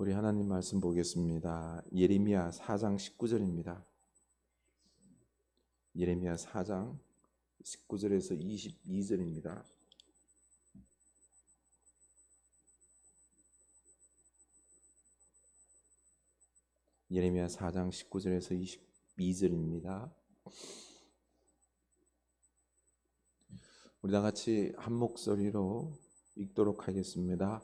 우리 하나님 말씀 보겠습니다. 예레미야 4장 19절입니다. 예레미야 4장 19절에서 22절입니다. 예레미야 4장 19절에서 22절입니다. 우리 다 같이 한 목소리로 읽도록 하겠습니다.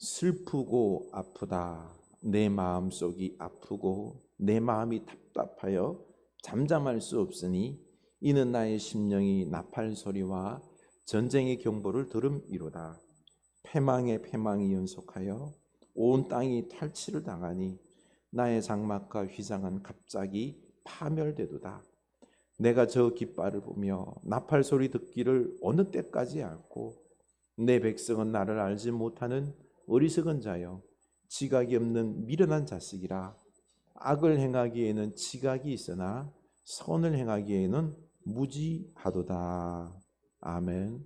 슬프고 아프다. 내 마음속이 아프고 내 마음이 답답하여 잠잠할 수 없으니 이는 나의 심령이 나팔 소리와 전쟁의 경보를 들음이로다. 패망에 패망이 연속하여 온 땅이 탈취를 당하니 나의 장막과 휘장은 갑자기 파멸되도다. 내가 저 깃발을 보며 나팔 소리 듣기를 어느 때까지 앓고 내 백성은 나를 알지 못하는 어리석은 자여 지각이 없는 미련한 자식이라. 악을 행하기에는 지각이 있으나 선을 행하기에는 무지하도다. 아멘.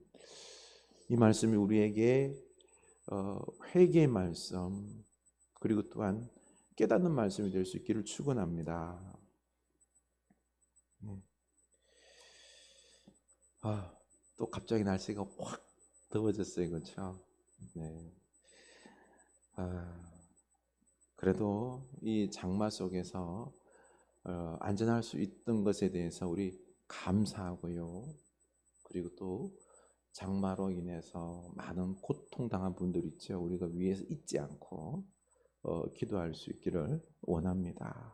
이 말씀이 우리에게 회개의 말씀 그리고 또한 깨닫는 말씀이 될 수 있기를 축원합니다. 또 갑자기 날씨가 확 더워졌어요, 그렇죠? 네. 그래도 이 장마 속에서 안전할 수 있던 것에 대해서 우리 감사하고요. 그리고 또 장마로 인해서 많은 고통당한 분들 있죠. 우리가 위에서 잊지 않고 기도할 수 있기를 원합니다.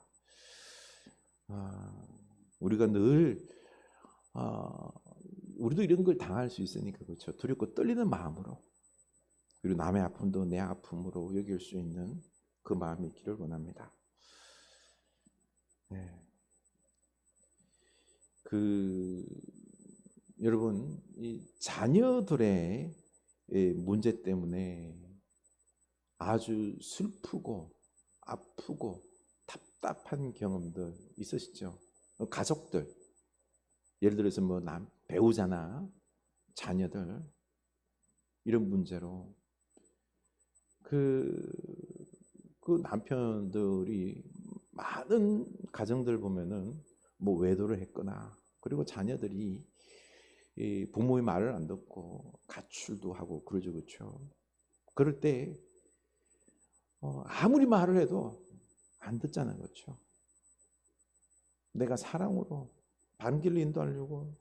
우리가 늘 우리도 이런 걸 당할 수 있으니까 그렇죠. 두렵고 떨리는 마음으로 그리고 남의 아픔도 내 아픔으로 여길 수 있는 그 마음이 있기를 원합니다. 네. 여러분 이 자녀들의 문제 때문에 아주 슬프고 아프고 답답한 경험들 있으시죠? 가족들 예를 들어서 뭐 배우자나 자녀들 이런 문제로 그 남편들이 많은 가정들 보면은 뭐 외도를 했거나 그리고 자녀들이 부모의 말을 안 듣고 가출도 하고 그러죠, 그렇죠? 그럴 때 아무리 말을 해도 안 듣잖아요, 그렇죠? 내가 사랑으로 반길로 인도하려고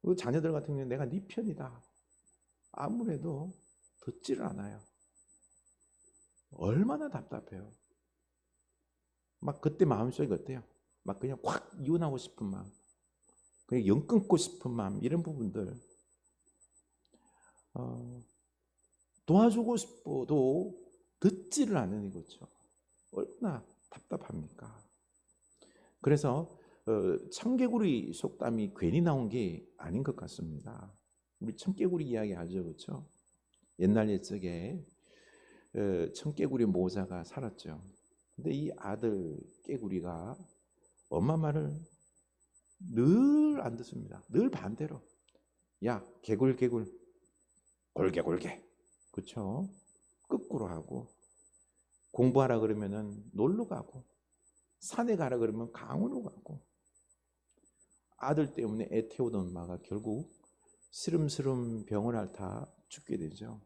그 자녀들 같은 경우는 내가 네 편이다 아무래도 듣지를 않아요. 얼마나 답답해요. 막 그때 마음속이 어때요? 막 그냥 확 이혼하고 싶은 마음, 그냥 영 끊고 싶은 마음, 이런 부분들 도와주고 싶어도 듣지를 않으니 그렇죠. 얼마나 답답합니까? 그래서 청개구리 속담이 괜히 나온 게 아닌 것 같습니다. 우리 청개구리 이야기 하죠, 그렇죠? 옛날 옛적에 청개구리 모자가 살았죠. 근데 이 아들 깨구리가 엄마 말을 늘 안 듣습니다. 늘 반대로. 야, 개굴 골개 그렇죠? 거꾸로 하고 공부하라 그러면은 놀러 가고 산에 가라 그러면 강으로 가고 아들 때문에 애 태우던 엄마가 결국 스름스름 병을 앓다 죽게 되죠.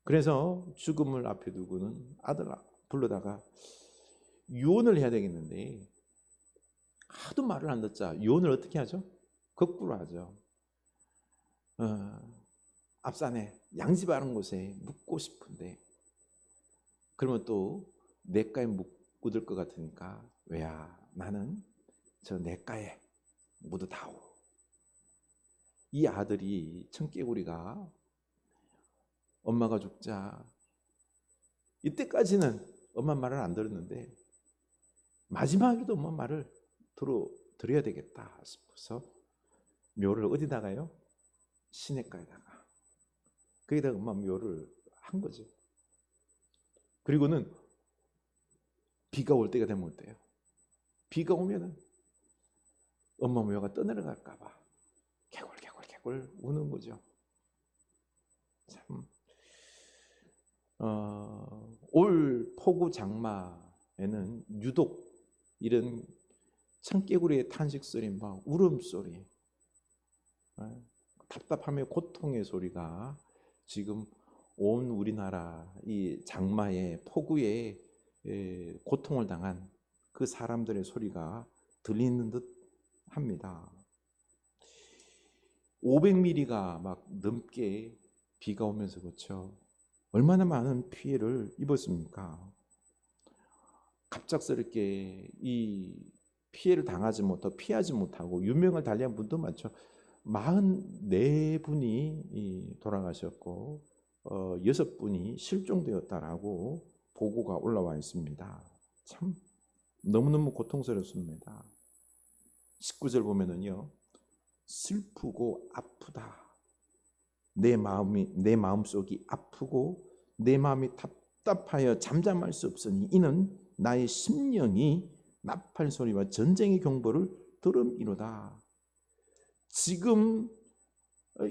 그래서 죽음을 앞에 두고는 아들 불러다가 유언을 해야 되겠는데 하도 말을 안 듣자 유언을 어떻게 하죠? 거꾸로 하죠. 앞산에 양지바른 곳에 묻고 싶은데 그러면 또 냇가에 묻을 것 같으니까 왜야 나는 저 냇가에 묻어다오. 이 아들이 청개구리가 엄마가 죽자 이때까지는 엄마 말을 안 들었는데 마지막에도 엄마 말을 들어야 되겠다 싶어서 묘를 어디다가요? 시냇가에다가 거기다가 엄마 묘를 한 거죠. 그리고는 비가 올 때가 되면 어때요? 비가 오면은 엄마 묘가 떠내려갈까 봐 개굴 우는 거죠. 참 올 폭우 장마에는 유독 이런 청개구리의 탄식 소리, 막 울음소리, 답답함의 고통의 소리가 지금 온 우리나라 이 장마의 폭우에 고통을 당한 그 사람들의 소리가 들리는 듯 합니다. 500mm가 막 넘게 비가 오면서 그렇죠. 얼마나 많은 피해를 입었습니까? 갑작스럽게 이 피해를 당하지 못하고 피하지 못하고 유명을 달리한 분도 많죠. 44분이 돌아가셨고 6분이 실종되었다라고 보고가 올라와 있습니다. 참 너무너무 고통스럽습니다. 19절 보면은요, 슬프고 아프다. 내 마음속이 아프고 내 마음이 답답하여 잠잠할 수 없으니 이는 나의 심령이 나팔 소리와 전쟁의 경보를 들음이로다. 지금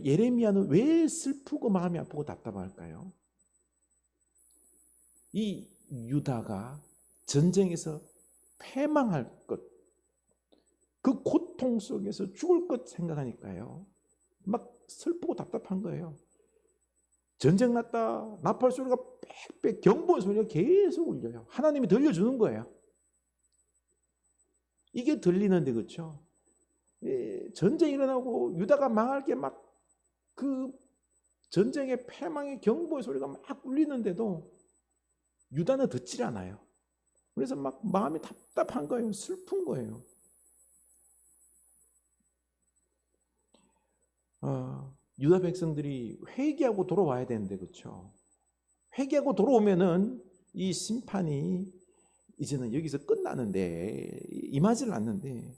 예레미야는 왜 슬프고 마음이 아프고 답답할까요? 이 유다가 전쟁에서 패망할 것, 그 고통 속에서 죽을 것 생각하니까요, 막 슬프고 답답한 거예요. 전쟁 났다, 나팔 소리가 빽빽, 경보 소리가 계속 울려요. 하나님이 들려주는 거예요. 이게 들리는데, 그렇죠? 전쟁이 일어나고 유다가 망할 게 막 그 전쟁의 패망의 경보의 소리가 막 울리는데도 유다는 듣질 않아요. 그래서 막 마음이 답답한 거예요. 슬픈 거예요. 유다 백성들이 회개하고 돌아와야 되는데, 그렇죠? 회개하고 돌아오면은 이 심판이 이제는 여기서 끝나는데, 임하질 않는데,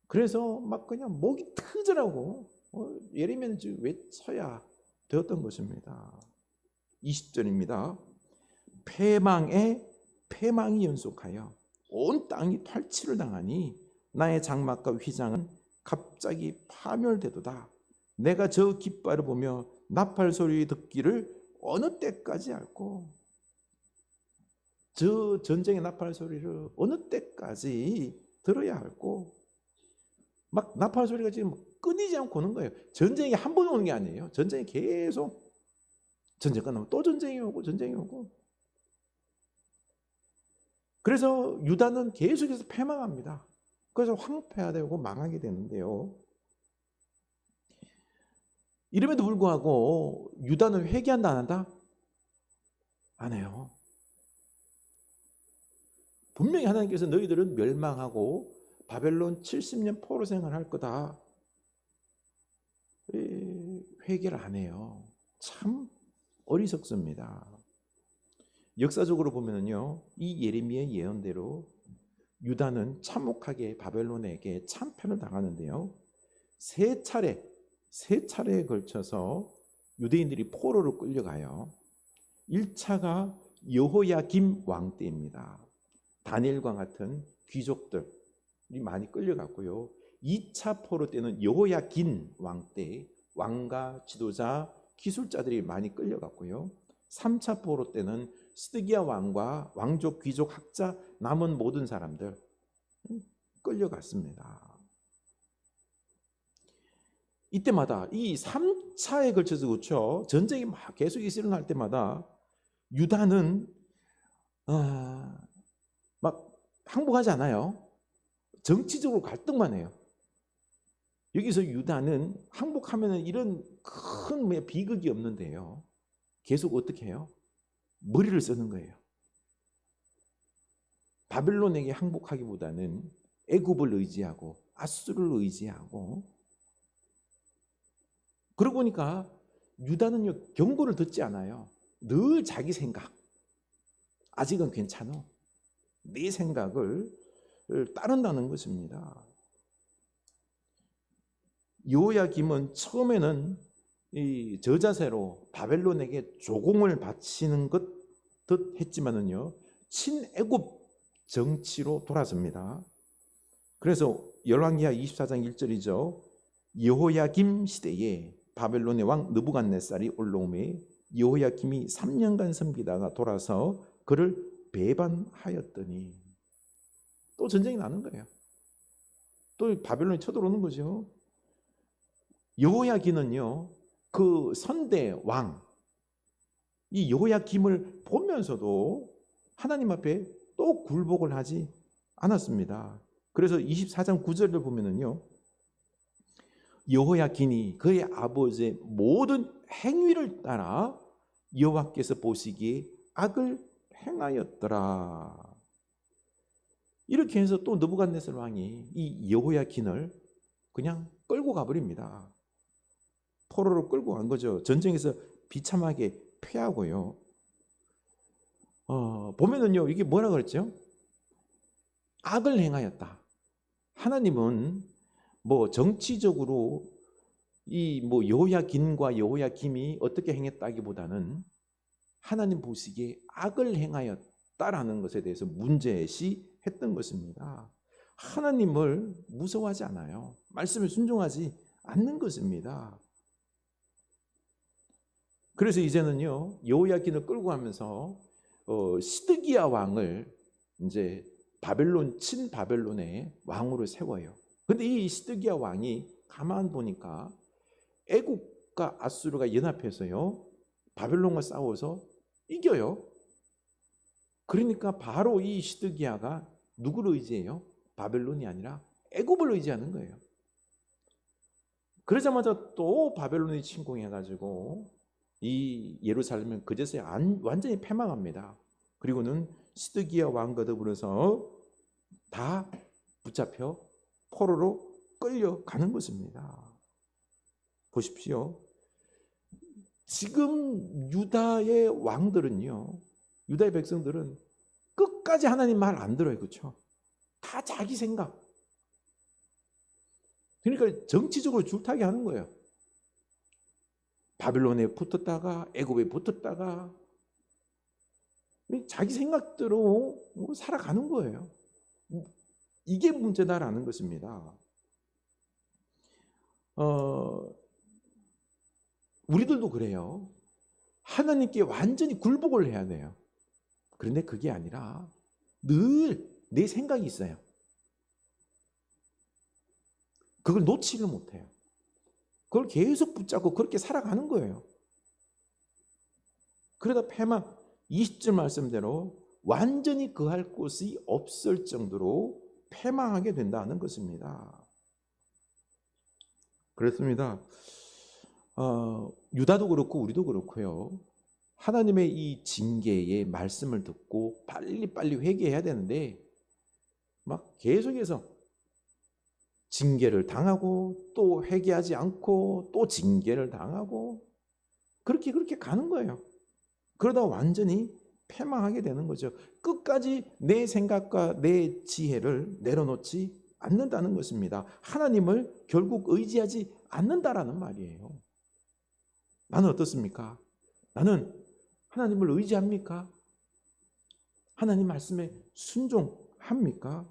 그래서 막 그냥 목이 트더라고 예레미야는 외쳐야 되었던 것입니다. 20절입니다. 패망에 패망이 연속하여 온 땅이 탈취를 당하니 나의 장막과 휘장은 갑자기 파멸되도다. 내가 저 깃발을 보며 나팔 소리 듣기를 어느 때까지 앓고, 저 전쟁의 나팔 소리를 어느 때까지 들어야 앓고, 막 나팔 소리가 지금 끊이지 않고 오는 거예요. 전쟁이 한 번 오는 게 아니에요. 전쟁이 계속, 전쟁 끝나면 또 전쟁이 오고 전쟁이 오고. 그래서 유다는 계속해서 패망합니다. 그래서 황폐화되고 망하게 되는데요. 이름에도 불구하고 유다는 회개한다 안 한다? 안 해요. 분명히 하나님께서 너희들은 멸망하고 바벨론 70년 포로 생활할 거다. 회개를 안 해요. 참 어리석습니다. 역사적으로 보면요, 이 예레미야의 예언대로 유다는 참혹하게 바벨론에게 참패를 당하는데요, 세 차례에 걸쳐서 유대인들이 포로로 끌려가요. 1차가 여호야김 왕 때입니다. 다니엘과 같은 귀족들이 많이 끌려갔고요. 2차 포로 때는 여호야긴 왕 때 왕과 지도자, 기술자들이 많이 끌려갔고요. 3차 포로 때는 스드기야 왕과 왕족, 귀족, 학자, 남은 모든 사람들 끌려갔습니다. 이때마다 이 3차에 걸쳐서, 그렇죠, 전쟁이 막 계속 일어날 때마다 유다는 막 항복하지 않아요. 정치적으로 갈등만 해요. 여기서 유다는 항복하면 이런 큰 비극이 없는데요, 계속 어떻게 해요? 머리를 쓰는 거예요. 바벨론에게 항복하기보다는 애굽을 의지하고 아수르를 의지하고, 그러고 보니까 유다는 경고를 듣지 않아요. 늘 자기 생각, 아직은 괜찮아, 내 생각을 따른다는 것입니다. 여호야김은 처음에는 이 저자세로 바벨론에게 조공을 바치는 것 듯 했지만은요, 친애굽 정치로 돌아섭니다. 그래서 열왕기하 24장 1절이죠. 여호야김 시대에 바벨론의 왕 느부갓네살이 올라오매 여호야김이 3년간 섬기다가 돌아서 그를 배반하였더니 또 전쟁이 나는 거예요. 또 바벨론이 쳐들어오는 거죠. 여호야김은요, 그 선대 왕, 이 여호야김을 보면서도 하나님 앞에 또 굴복을 하지 않았습니다. 그래서 24장 9절을 보면은요, 여호야김이 그의 아버지의 모든 행위를 따라 여호와께서 보시기에 악을 행하였더라. 이렇게 해서 또 느부갓네살 왕이 이 여호야김을 그냥 끌고 가버립니다. 포로로 끌고 간 거죠. 전쟁에서 비참하게 패하고요. 보면은요, 이게 뭐라 그랬죠? 악을 행하였다. 하나님은 뭐 정치적으로 이 뭐 여호야김과 여호야김이 어떻게 행했다기보다는 하나님 보시기에 악을 행하였다라는 것에 대해서 문제시했던 것입니다. 하나님을 무서워하지 않아요. 말씀에 순종하지 않는 것입니다. 그래서 이제는요, 여호야김을 끌고 가면서 시드기야 왕을 이제 바벨론, 친바벨론의 왕으로 세워요. 근데 이 시드기야 왕이 가만 보니까 애국과 아수르가 연합해서요, 바벨론과 싸워서 이겨요. 그러니까 바로 이 시드기야가 누구를 의지해요? 바벨론이 아니라 애굽을 의지하는 거예요. 그러자마자 또 바벨론이 침공해가지고 이 예루살렘은 그제서야 완전히 패망합니다. 그리고는 시드기야 왕과 더불어서 다 붙잡혀 포로로 끌려가는 것입니다. 보십시오. 지금 유다의 왕들은요, 유다의 백성들은 끝까지 하나님 말 안 들어요. 그렇죠? 다 자기 생각. 그러니까 정치적으로 줄타기 하는 거예요. 바벨론에 붙었다가 애굽에 붙었다가 자기 생각대로 살아가는 거예요. 이게 문제다라는 것입니다. 우리들도 그래요. 하나님께 완전히 굴복을 해야 돼요. 그런데 그게 아니라 늘 내 생각이 있어요. 그걸 놓지를 못해요. 그걸 계속 붙잡고 그렇게 살아가는 거예요. 그러다 패망, 20절 말씀대로 완전히 거할 곳이 없을 정도로 패망하게 된다는 것입니다. 그렇습니다. 유다도 그렇고 우리도 그렇고요. 하나님의 이 징계의 말씀을 듣고 빨리빨리 회개해야 되는데 막 계속해서 징계를 당하고 또 회개하지 않고 또 징계를 당하고 그렇게 가는 거예요. 그러다 완전히 패망하게 되는 거죠. 끝까지 내 생각과 내 지혜를 내려놓지 않는다는 것입니다. 하나님을 결국 의지하지 않는다라는 말이에요. 나는 어떻습니까? 나는 하나님을 의지합니까? 하나님 말씀에 순종합니까?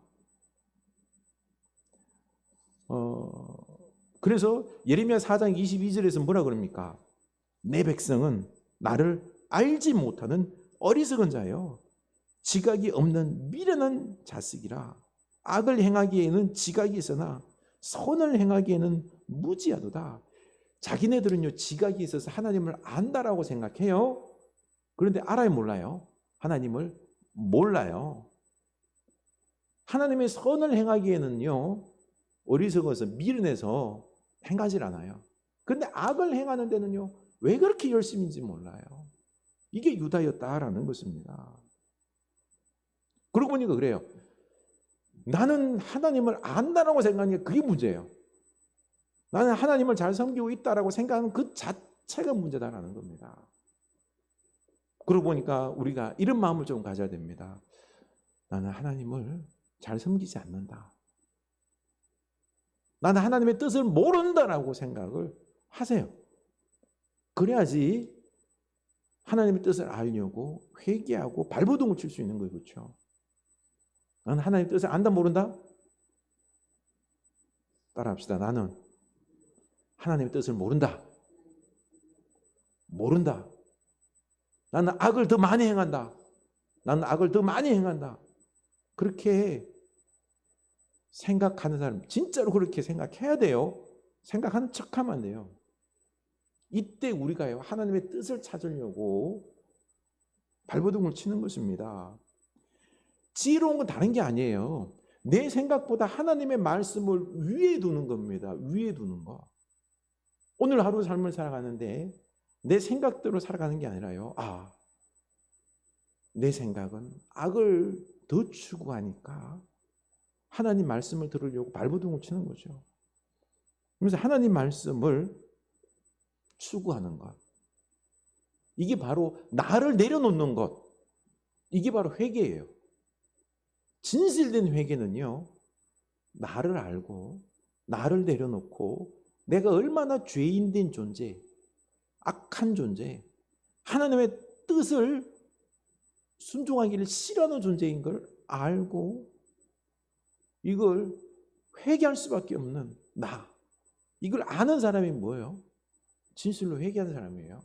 그래서 예레미야 4장 22절에서 뭐라 그럽니까? 내 백성은 나를 알지 못하는 어리석은 자요, 지각이 없는 미련한 자식이라. 악을 행하기에는 지각이 있으나 선을 행하기에는 무지하도다. 자기네들은요, 지각이 있어서 하나님을 안다라고 생각해요. 그런데 알아요, 몰라요? 하나님을 몰라요. 하나님의 선을 행하기에는요, 어리석어서 미련해서 행하질 않아요. 그런데 악을 행하는 데는요, 왜 그렇게 열심인지 몰라요. 이게 유다였다라는 것입니다. 그러고 보니까 그래요. 나는 하나님을 안다라고 생각하는 게 그게 문제예요. 나는 하나님을 잘 섬기고 있다라고 생각하는 그 자체가 문제다라는 겁니다. 그러고 보니까 우리가 이런 마음을 좀 가져야 됩니다. 나는 하나님을 잘 섬기지 않는다. 나는 하나님의 뜻을 모른다라고 생각을 하세요. 그래야지 하나님의 뜻을 알려고 회개하고 발버둥을 칠 수 있는 거예요. 그렇죠? 나는 하나님의 뜻을 안다 모른다? 따라합시다. 나는 하나님의 뜻을 모른다. 모른다. 나는 악을 더 많이 행한다. 나는 악을 더 많이 행한다. 그렇게 생각하는 사람, 진짜로 그렇게 생각해야 돼요. 생각하는 척하면 안 돼요. 이때 우리가요, 하나님의 뜻을 찾으려고 발버둥을 치는 것입니다. 지혜로운 건 다른 게 아니에요. 내 생각보다 하나님의 말씀을 위에 두는 겁니다. 위에 두는 거. 오늘 하루 삶을 살아가는데 내 생각대로 살아가는 게 아니라요. 내 생각은 악을 더 추구하니까 하나님 말씀을 들으려고 발버둥을 치는 거죠. 그래서 하나님 말씀을 추구하는 것. 이게 바로 나를 내려놓는 것. 이게 바로 회개예요. 진실된 회개는요, 나를 알고 나를 내려놓고 내가 얼마나 죄인된 존재, 악한 존재, 하나님의 뜻을 순종하기를 싫어하는 존재인 걸 알고 이걸 회개할 수밖에 없는 나. 이걸 아는 사람이 뭐예요? 진실로 회개하는 사람이에요.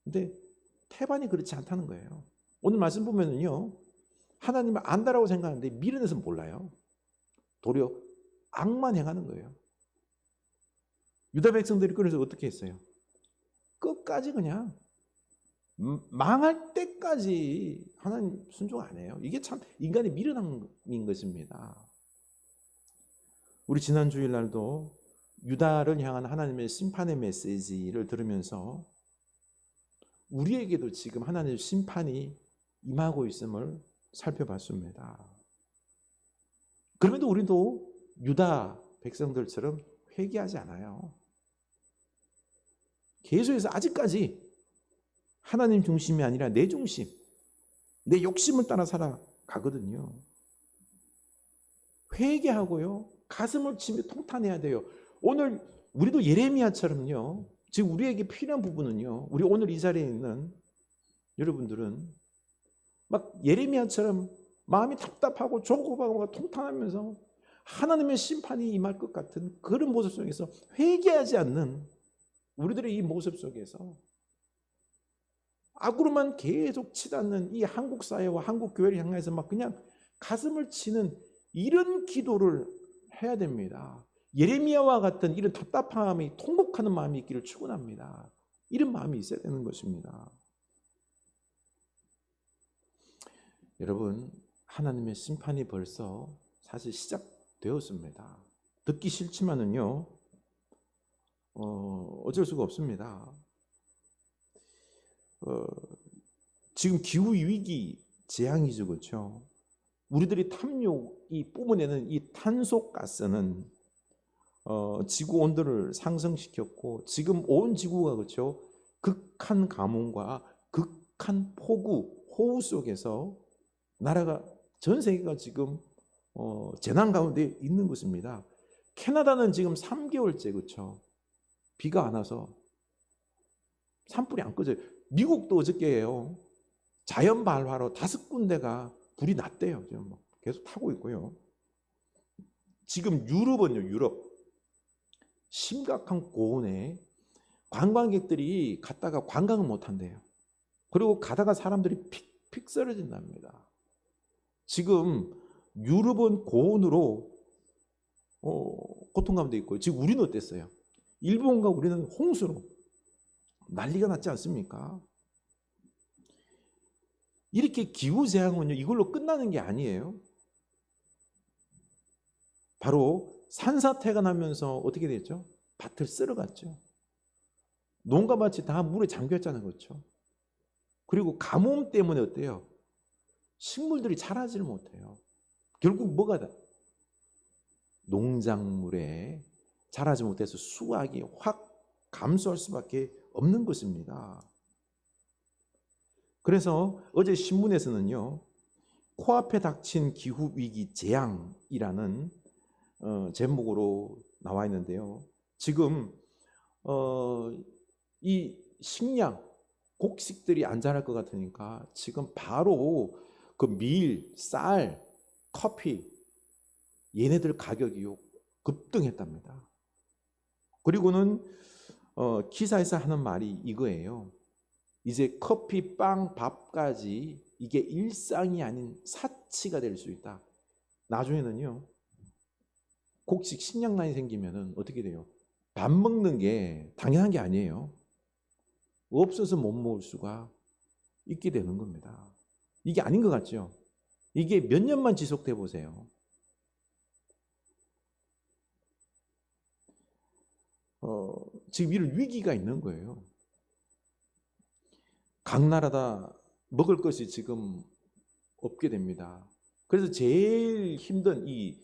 근데 태반이 그렇지 않다는 거예요. 오늘 말씀 보면은요, 하나님을 안다라고 생각하는데 미련해서 몰라요. 도리어 악만 행하는 거예요. 유다 백성들이 그래서 어떻게 했어요? 끝까지 그냥 망할 때까지 하나님 순종 안 해요. 이게 참 인간의 미련함인 것입니다. 우리 지난 주일날도 유다를 향한 하나님의 심판의 메시지를 들으면서 우리에게도 지금 하나님의 심판이 임하고 있음을 살펴봤습니다. 그럼에도 우리도 유다 백성들처럼 회개하지 않아요. 계속해서 아직까지 하나님 중심이 아니라 내 중심, 내 욕심을 따라 살아가거든요. 회개하고요, 가슴을 치며 통탄해야 돼요. 오늘 우리도 예레미야처럼요, 지금 우리에게 필요한 부분은요, 우리 오늘 이 자리에 있는 여러분들은 막 예레미야처럼 마음이 답답하고 조급하고 통탄하면서 하나님의 심판이 임할 것 같은 그런 모습 속에서 회개하지 않는 우리들의 이 모습 속에서 악으로만 계속 치닫는 이 한국 사회와 한국 교회를 향해서 막 그냥 가슴을 치는 이런 기도를 해야 됩니다. 예레미야와 같은 이런 답답함이 통곡하는 마음이 있기를 축원합니다. 이런 마음이 있어야 되는 것입니다. 여러분, 하나님의 심판이 벌써 사실 시작되었습니다. 듣기 싫지만은요, 어쩔 수가 없습니다. 지금 기후 위기 재앙이죠, 그렇죠? 우리들이 탐욕이 뿜어내는 이 탄소 가스는 지구 온도를 상승시켰고 지금 온 지구가 그렇죠, 극한 가뭄과 극한 폭우, 호우 속에서 나라가 전 세계가 지금 재난 가운데 있는 것입니다. 캐나다는 지금 3개월째 그렇죠, 비가 안 와서 산불이 안 꺼져요. 미국도 어저께예요, 자연 발화로 5군데가 불이 났대요. 지금 계속 타고 있고요. 지금 유럽은요, 유럽 심각한 고온에 관광객들이 갔다가 관광을 못 한대요. 그리고 가다가 사람들이 픽픽 쓰러진답니다. 지금 유럽은 고온으로 고통 가운데 있고요. 지금 우리는 어땠어요? 일본과 우리는 홍수로 난리가 났지 않습니까? 이렇게 기후재앙은요, 이걸로 끝나는 게 아니에요. 바로 산사태가 나면서 어떻게 됐죠? 밭을 쓸어갔죠. 농가밭이 다 물에 잠겼잖아요, 그렇죠? 그리고 가뭄 때문에 어때요? 식물들이 자라지를 못해요. 결국 뭐가 다? 농작물에 자라지 못해서 수확이 확 감소할 수밖에 없는 것입니다. 그래서 어제 신문에서는요, 코앞에 닥친 기후위기 재앙이라는 제목으로 나와 있는데요. 지금 이 식량, 곡식들이 안 자랄 것 같으니까 지금 바로 그 밀, 쌀, 커피 얘네들 가격이 급등했답니다. 그리고는 기사에서 하는 말이 이거예요. 이제 커피, 빵, 밥까지 이게 일상이 아닌 사치가 될 수 있다. 나중에는요, 곡식 식량난이 생기면은 어떻게 돼요? 밥 먹는 게 당연한 게 아니에요. 없어서 못 먹을 수가 있게 되는 겁니다. 이게 아닌 것 같죠? 이게 몇 년만 지속돼 보세요. 지금 이런 위기가 있는 거예요. 각 나라 다 먹을 것이 지금 없게 됩니다. 그래서 제일 힘든 이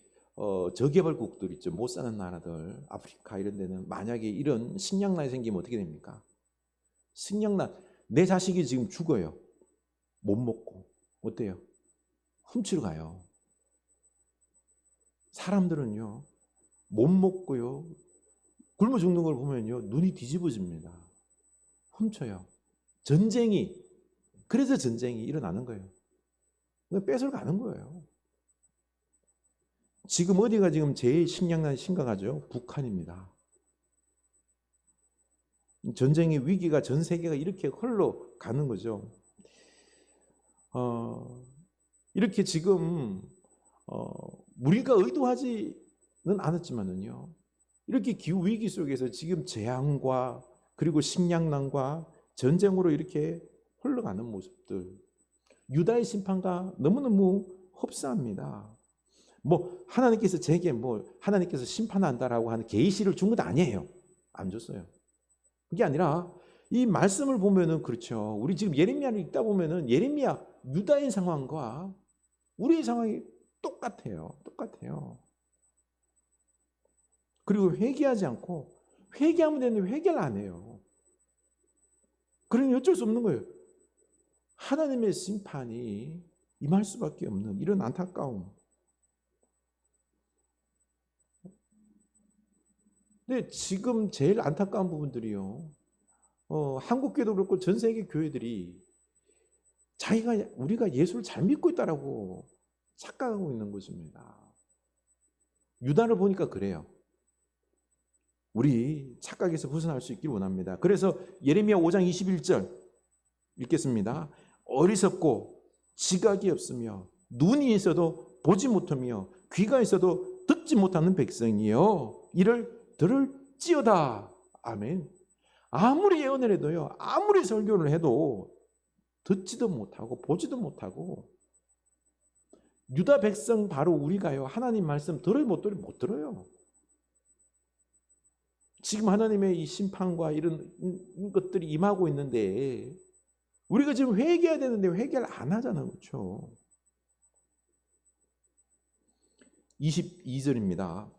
저개발국들 있죠. 못 사는 나라들, 아프리카 이런 데는 만약에 이런 식량난이 생기면 어떻게 됩니까? 식량난, 내 자식이 지금 죽어요. 못 먹고. 어때요? 훔치러 가요. 사람들은요, 못 먹고요, 굶어 죽는 걸 보면요, 눈이 뒤집어집니다. 훔쳐요. 전쟁이, 그래서 전쟁이 일어나는 거예요. 뺏어가는 거예요. 지금 어디가 지금 제일 식량난이 심각하죠? 북한입니다. 전쟁의 위기가 전 세계가 이렇게 흘러가는 거죠. 이렇게 지금 우리가 의도하지는 않았지만은요, 이렇게 기후 위기 속에서 지금 재앙과 그리고 식량난과 전쟁으로 이렇게 흘러가는 모습들, 유다의 심판과 너무너무 흡사합니다. 하나님께서 제게 하나님께서 심판한다라고 하는 계시를 준 것 아니에요. 안 줬어요. 그게 아니라 이 말씀을 보면은 그렇죠. 우리 지금 예레미야를 읽다 보면은 예레미야 유다의 상황과 우리의 상황이 똑같아요. 똑같아요. 그리고 회개하지 않고 회개하면 되는데 회개를 안 해요. 그러니 어쩔 수 없는 거예요. 하나님의 심판이 임할 수밖에 없는 이런 안타까움. 근데 지금 제일 안타까운 부분들이요. 한국교회도 그렇고 전 세계 교회들이 우리가 예수를 잘 믿고 있다라고 착각하고 있는 것입니다. 유다를 보니까 그래요. 우리 착각에서 벗어날 수 있길 원합니다. 그래서 예레미야 5장 21절 읽겠습니다. 어리석고 지각이 없으며 눈이 있어도 보지 못하며 귀가 있어도 듣지 못하는 백성이요 이를 들을지어다. 아멘. 아무리 예언을 해도요, 아무리 설교를 해도 듣지도 못하고 보지도 못하고, 유다 백성 바로 우리가요, 하나님 말씀 못 들어요. 지금 하나님의 이 심판과 이런 것들이 임하고 있는데 우리가 지금 회개해야 되는데 회개를 안 하잖아요. 그렇죠? 22절입니다.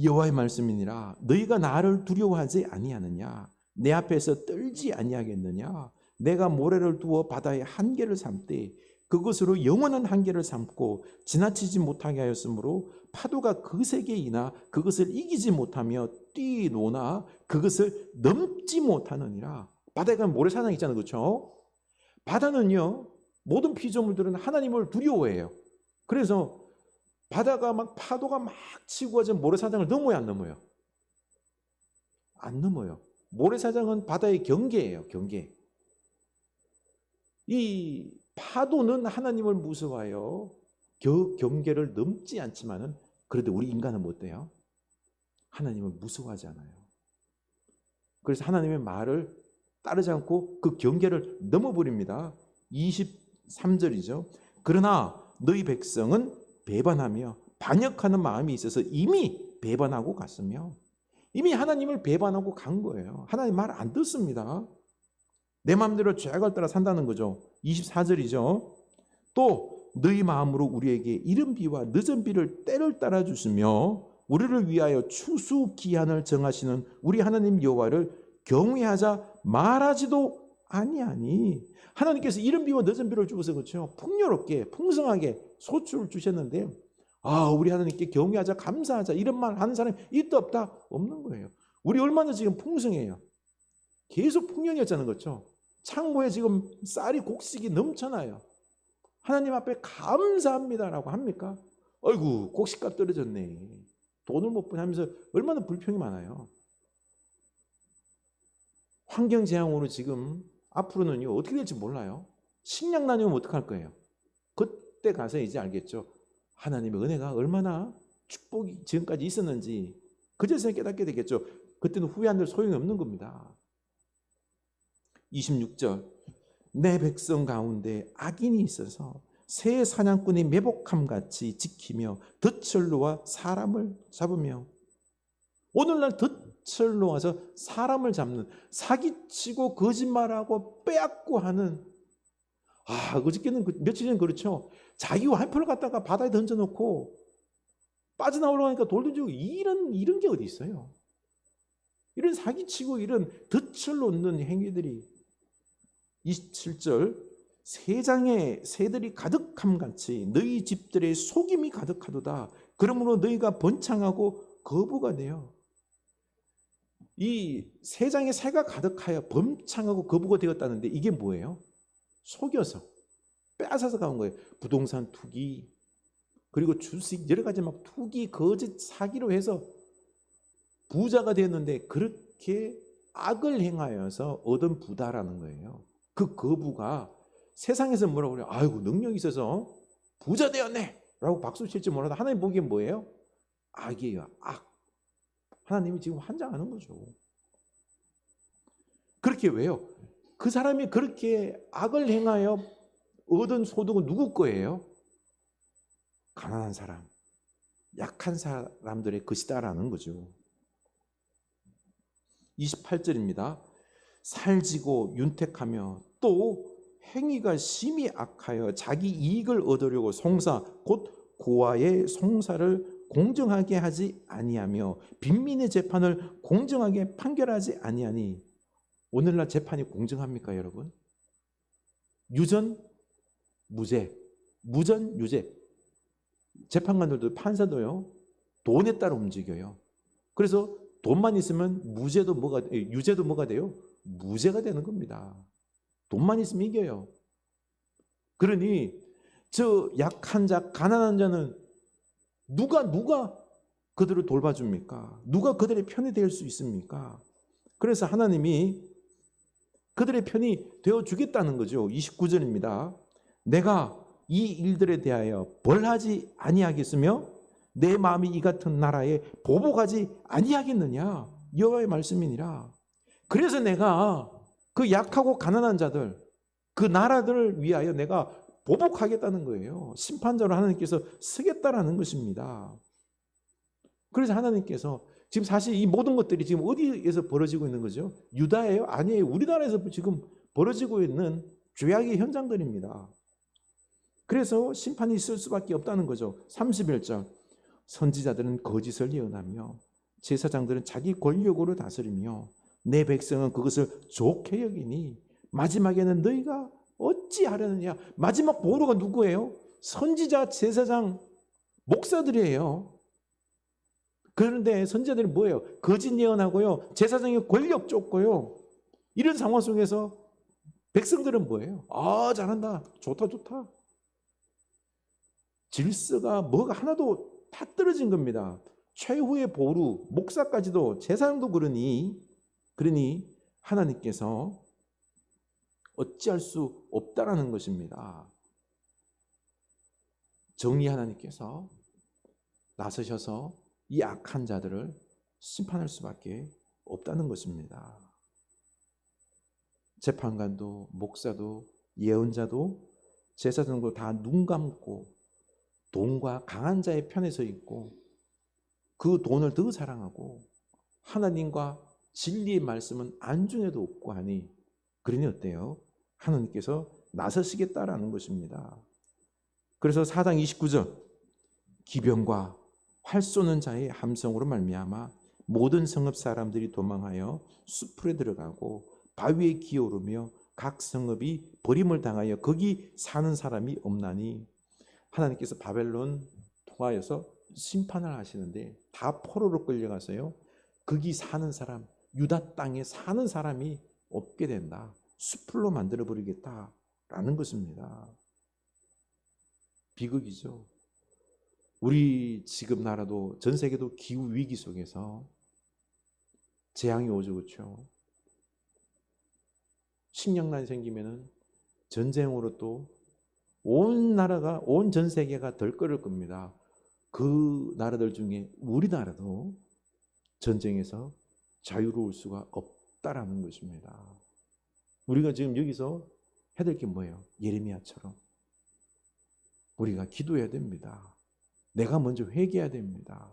여호와의 말씀이니라 너희가 나를 두려워하지 아니하느냐 내 앞에서 떨지 아니하겠느냐 내가 모래를 두어 바다의 한계를 삼되 그것으로 영원한 한계를 삼고 지나치지 못하게 하였으므로 파도가 그 세계에 이나 그것을 이기지 못하며 뛰노나 그것을 넘지 못하느니라. 바다에 가면 모래사장 있잖아요. 그렇죠? 바다는요, 모든 피조물들은 하나님을 두려워해요. 그래서 바다가 파도가 막 치고 와서 모래사장을 넘어요, 안 넘어요? 안 넘어요. 모래사장은 바다의 경계예요, 경계. 이 파도는 하나님을 무서워하여 경계를 넘지 않지만은 그래도 우리 인간은 뭐 어때요? 하나님을 무서워하지 않아요. 그래서 하나님의 말을 따르지 않고 그 경계를 넘어버립니다. 23절이죠. 그러나 너희 백성은 배반하며 반역하는 마음이 있어서 이미 배반하고 갔으며 이미 하나님을 배반하고 간 거예요. 하나님 말 안 듣습니다. 내 마음대로 죄악을 따라 산다는 거죠. 24절이죠. 또 너희 마음으로 우리에게 이른 비와 늦은 비를 때를 따라 주시며 우리를 위하여 추수 기한을 정하시는 우리 하나님 여호와를 경외하자 말하지도 아니하니. 하나님께서 이른 비와 늦은 비를 주셔서 그렇죠. 풍요롭게 풍성하게 소출을 주셨는데 우리 하나님께 경외하자 감사하자 이런 말 하는 사람이 있다 없다? 없는 거예요. 우리 얼마나 지금 풍성해요. 계속 풍년이었잖아요. 그렇죠? 창고에 지금 쌀이 곡식이 넘쳐나요. 하나님 앞에 감사합니다라고 합니까? 아이고 곡식값 떨어졌네. 돈을 못 버니 하면서 얼마나 불평이 많아요. 환경재앙으로 지금 앞으로는요 어떻게 될지 몰라요. 식량 나뉘면 어떡할 거예요? 그때 가서 이제 알겠죠. 하나님의 은혜가 얼마나 축복이 지금까지 있었는지 그제서야 깨닫게 되겠죠. 그때는 후회한들 소용이 없는 겁니다. 26절 내 백성 가운데 악인이 있어서 새 사냥꾼이 매복함같이 지키며 덫을 놓아 사람을 잡으며 오늘날 덫을 놓아서 사람을 잡는 사기치고 거짓말하고 빼앗고 하는 어저께는 며칠 전 그렇죠. 자기 와이프를 갖다가 바다에 던져놓고 빠져나오려고 하니까 돌 던지고 이런 게 어디 있어요. 이런 사기치고 이런 덫을 놓는 행위들이 27절 세장에 새들이 가득함같이 너희 집들의 속임이 가득하도다. 그러므로 너희가 번창하고 거부가 되어 이 세장에 새가 가득하여 번창하고 거부가 되었다는데 이게 뭐예요? 속여서 빼앗아서 가온 거예요. 부동산 투기 그리고 주식 여러 가지 막 투기 거짓 사기로 해서 부자가 되었는데 그렇게 악을 행하여서 얻은 부다라는 거예요. 그 거부가 세상에서 뭐라고 그래요? 아이고 능력이 있어서 부자 되었네 라고 박수 칠지 몰라도 하나님 보기엔 뭐예요? 악이에요. 악. 하나님이 지금 환장하는 거죠. 그렇게 왜요? 그 사람이 그렇게 악을 행하여 얻은 소득은 누구 거예요? 가난한 사람, 약한 사람들의 것이다라는 거죠. 28절입니다. 살지고 윤택하며 또 행위가 심히 악하여 자기 이익을 얻으려고 송사 곧 고아의 송사를 공정하게 하지 아니하며 빈민의 재판을 공정하게 판결하지 아니하니 오늘날 재판이 공정합니까 여러분? 유전 무죄, 무전 유죄. 재판관들도 판사도요 돈에 따라 움직여요. 그래서 돈만 있으면 유죄도 뭐가 돼요? 무죄가 되는 겁니다. 돈만 있으면 이겨요. 그러니 저 약한 자, 가난한 자는 누가 그들을 돌봐줍니까? 누가 그들의 편이 될 수 있습니까? 그래서 하나님이 그들의 편이 되어주겠다는 거죠. 29절입니다. 내가 이 일들에 대하여 벌하지 아니하겠으며 내 마음이 이 같은 나라에 보복하지 아니하겠느냐 여호와의 말씀이니라. 그래서 내가 그 약하고 가난한 자들 그 나라들을 위하여 내가 보복하겠다는 거예요. 심판자로 하나님께서 쓰겠다라는 것입니다. 그래서 하나님께서 지금 사실 이 모든 것들이 지금 어디에서 벌어지고 있는 거죠? 유다예요? 아니에요. 우리나라에서 지금 벌어지고 있는 죄악의 현장들입니다. 그래서 심판이 있을 수밖에 없다는 거죠. 31절 선지자들은 거짓을 예언하며 제사장들은 자기 권력으로 다스리며 내 백성은 그것을 좋게 여기니 마지막에는 너희가 어찌하려느냐. 마지막 보루가 누구예요? 선지자, 제사장, 목사들이에요. 그런데 선지자들이 뭐예요? 거짓 예언하고요. 제사장의 권력 쫓고요. 이런 상황 속에서 백성들은 뭐예요? 잘한다. 좋다. 질서가 뭐가 하나도 다 떨어진 겁니다. 최후의 보루, 목사까지도 제사장도 그러니 하나님께서 어찌할 수 없다라는 것입니다. 정의 하나님께서 나서셔서 이 악한 자들을 심판할 수밖에 없다는 것입니다. 재판관도 목사도 예언자도 제사장도 다 눈 감고 돈과 강한 자의 편에 서 있고 그 돈을 더 사랑하고 하나님과 진리의 말씀은 안중에도 없고 하니 그러니 어때요? 하나님께서 나서시겠다라는 것입니다. 그래서 4장 29절 기병과 활 쏘는 자의 함성으로 말미암아 모든 성읍 사람들이 도망하여 숲으로 들어가고 바위에 기어오르며 각 성읍이 버림을 당하여 거기 사는 사람이 없나니 하나님께서 바벨론 통하여서 심판을 하시는데 다 포로로 끌려가서요. 거기 사는 사람, 유다 땅에 사는 사람이 없게 된다. 숲으로 만들어버리겠다라는 것입니다. 비극이죠. 우리 지금 나라도 전 세계도 기후 위기 속에서 재앙이 오죠. 그렇죠? 식량난이 생기면은 전쟁으로 또 온 나라가, 온 전 세계가 덜끓을 겁니다. 그 나라들 중에 우리나라도 전쟁에서 자유로울 수가 없다라는 것입니다. 우리가 지금 여기서 해야 될 게 뭐예요? 예레미야처럼 우리가 기도해야 됩니다. 내가 먼저 회개해야 됩니다.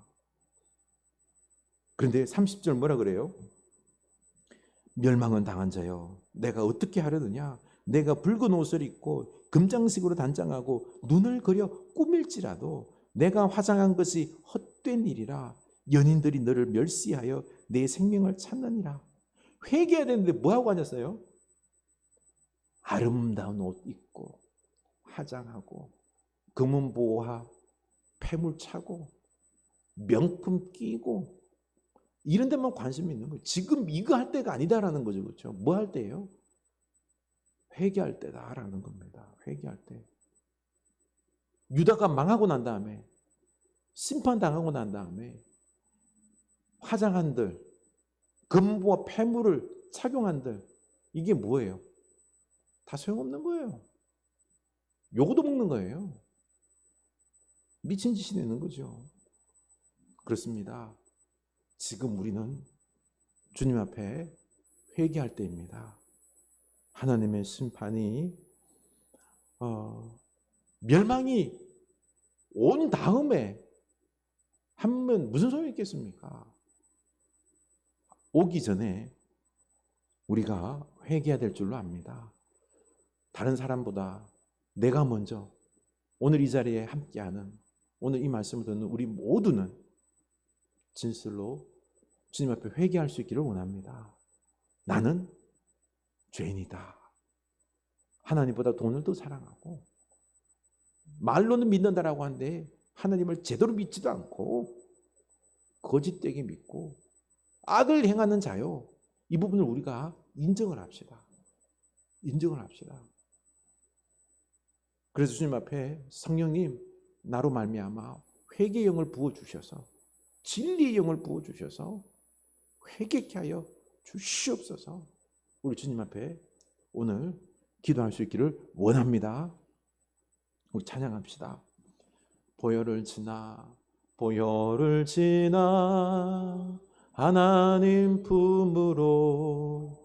그런데 30절 뭐라 그래요? 멸망은 당한 자여, 내가 어떻게 하려느냐? 내가 붉은 옷을 입고 금장식으로 단장하고 눈을 그려 꾸밀지라도 내가 화장한 것이 헛된 일이라. 연인들이 너를 멸시하여 내 생명을 찾느니라. 회개해야 되는데 뭐하고 앉았어요? 아름다운 옷 입고 화장하고 금은 보화 폐물 차고 명품 끼고 이런 데만 관심이 있는 거예요. 지금 이거 할 때가 아니다라는 거죠. 그렇죠? 뭐 할 때예요? 회개할 때다라는 겁니다. 회개할 때. 유다가 망하고 난 다음에, 심판당하고 난 다음에 화장한들, 금부와 폐물을 착용한들, 이게 뭐예요? 다 소용없는 거예요. 요거도 먹는 거예요. 미친 짓이 되는 거죠. 그렇습니다. 지금 우리는 주님 앞에 회개할 때입니다. 하나님의 심판이 멸망이 온 다음에 하면 무슨 소용이 있겠습니까? 오기 전에 우리가 회개해야 될 줄로 압니다. 다른 사람보다 내가 먼저 오늘 이 자리에 함께하는, 오늘 이 말씀을 듣는 우리 모두는 진실로 주님 앞에 회개할 수 있기를 원합니다. 나는 죄인이다. 하나님보다 돈을 더 사랑하고 말로는 믿는다라고 하는데 하나님을 제대로 믿지도 않고 거짓되게 믿고 악을 행하는 자요. 이 부분을 우리가 인정을 합시다. 인정을 합시다. 그래서 주님 앞에 성령님 나로 말미암아 회개의 영을 부어주셔서 진리의 영을 부어주셔서 회개케 하여 주시옵소서. 우리 주님 앞에 오늘 기도할 수 있기를 원합니다. 우리 찬양합시다. 보혈을 지나 보혈을 지나 하나님 품으로,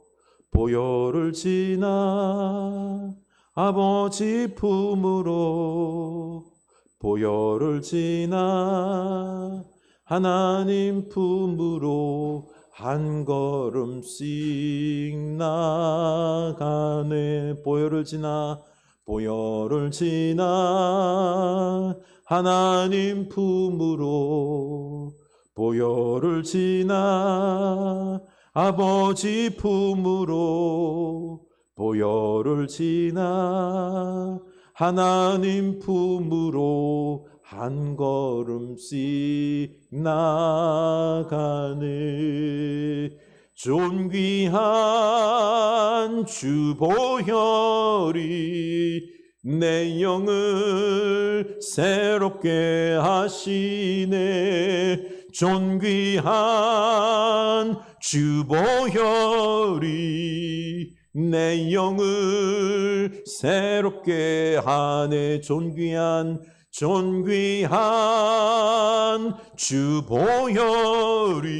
보혈을 지나 아버지 품으로, 보혈을 지나 하나님 품으로 한 걸음씩 나가네. 보혈을 지나 보혈을 지나 하나님 품으로, 보혈을 지나 아버지 품으로, 보혈을 지나 하나님 품으로 한 걸음씩 나가네. 존귀한 주 보혈이 내 영을 새롭게 하시네. 존귀한 주 보혈이 내 영을 새롭게 하네. 존귀한 주 보혈이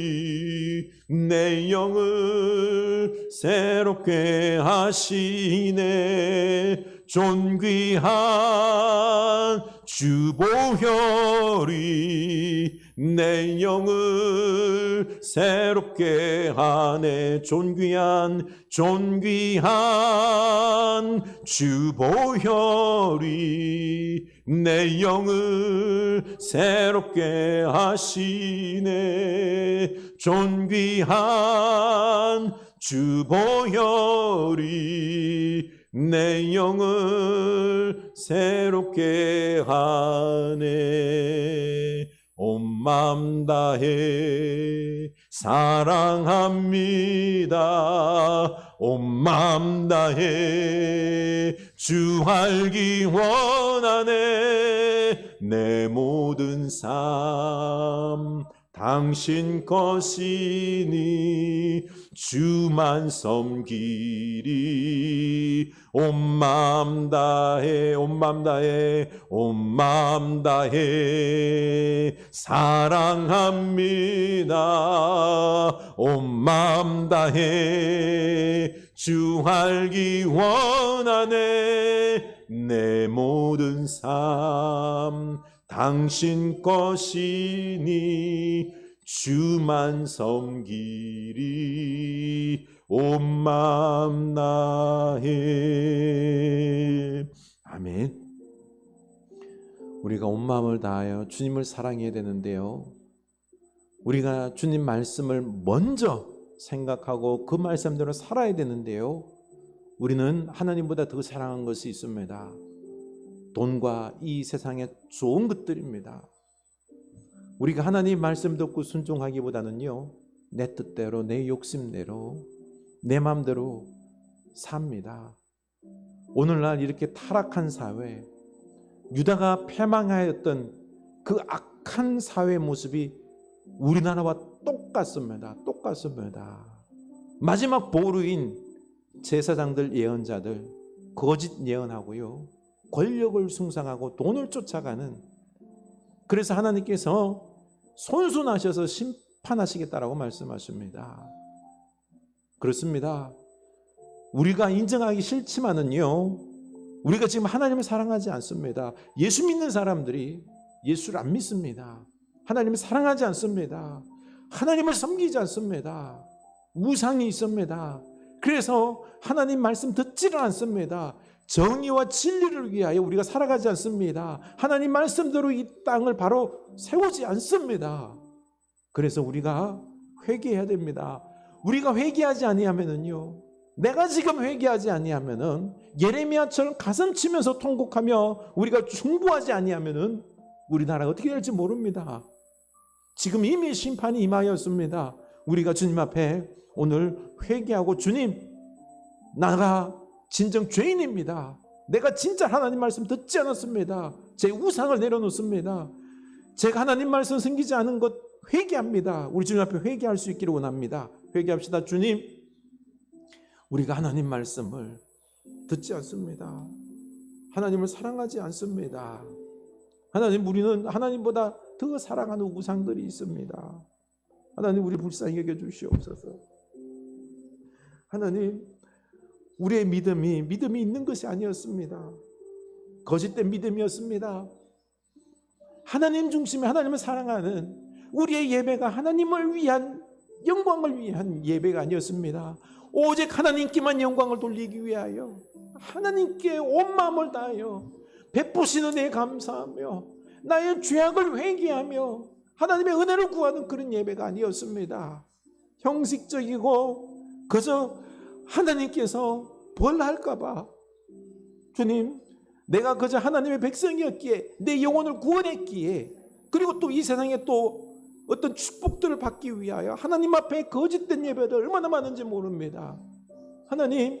내 영을 새롭게 하시네. 존귀한 주 보혈이 내 영을 새롭게 하네. 존귀한 주 보혈이 내 영을 새롭게 하시네. 존귀한 주 보혈이 내 영을 새롭게 하네. 온 맘 다해 사랑합니다. 온 맘 다해 주 알기 원하네. 내 모든 삶 당신 것이니 주만 섬기리. 온 마음 다해 온 마음 다해 온 마음 다해 사랑합니다. 온 마음 다해 주 알기 원하네. 내 모든 삶 당신 것이니 주만 섬기리. 온 마음 다해. 아멘. 우리가 온 마음을 다하여 주님을 사랑해야 되는데요, 우리가 주님 말씀을 먼저 생각하고 그 말씀대로 살아야 되는데요, 우리는 하나님보다 더 사랑한 것이 있습니다. 돈과 이 세상의 좋은 것들입니다. 우리가 하나님 말씀 듣고 순종하기보다는요, 내 뜻대로 내 욕심대로 내 마음대로 삽니다. 오늘날 이렇게 타락한 사회, 유다가 패망하였던 그 악한 사회 모습이 우리나라와 똑같습니다. 마지막 보루인 제사장들, 예언자들 거짓 예언하고요, 권력을 숭상하고 돈을 쫓아가는, 그래서 하나님께서 손순하셔서 심판하시겠다라고 말씀하십니다. 그렇습니다. 우리가 인정하기 싫지만은요, 우리가 지금 하나님을 사랑하지 않습니다. 예수 믿는 사람들이 예수를 안 믿습니다. 하나님을 사랑하지 않습니다. 하나님을 섬기지 않습니다. 우상이 있습니다. 그래서 하나님 말씀 듣지를 않습니다. 정의와 진리를 위하여 우리가 살아가지 않습니다. 하나님 말씀대로 이 땅을 바로 세우지 않습니다. 그래서 우리가 회개해야 됩니다. 우리가 회개하지 아니하면은요, 내가 지금 회개하지 아니하면은 예레미야처럼 가슴 치면서 통곡하며 우리가 중보하지 아니하면은 우리나라가 어떻게 될지 모릅니다. 지금 이미 심판이 임하였습니다. 우리가 주님 앞에 오늘 회개하고, 주님, 나가 진정 죄인입니다. 내가 진짜 하나님 말씀 듣지 않았습니다. 제 우상을 내려놓습니다. 제가 하나님 말씀 섬기지 않은 것 회개합니다. 우리 주님 앞에 회개할 수 있기를 원합니다. 회개합시다. 주님, 우리가 하나님 말씀을 듣지 않습니다. 하나님을 사랑하지 않습니다. 하나님, 우리는 하나님보다 더 사랑하는 우상들이 있습니다. 하나님, 우리 불쌍히 여겨주시옵소서. 하나님, 우리의 믿음이 있는 것이 아니었습니다. 거짓된 믿음이었습니다. 하나님 중심의, 하나님을 사랑하는 우리의 예배가 하나님을 위한, 영광을 위한 예배가 아니었습니다. 오직 하나님께만 영광을 돌리기 위하여 하나님께 온 마음을 다하여 베푸시는 은혜에 감사하며 나의 죄악을 회개하며 하나님의 은혜를 구하는 그런 예배가 아니었습니다. 형식적이고 그저 하나님께서 벌할까 봐, 주님, 내가 그저 하나님의 백성이었기에, 내 영혼을 구원했기에, 그리고 또 이 세상에 또 어떤 축복들을 받기 위하여 하나님 앞에 거짓된 예배들 얼마나 많은지 모릅니다. 하나님,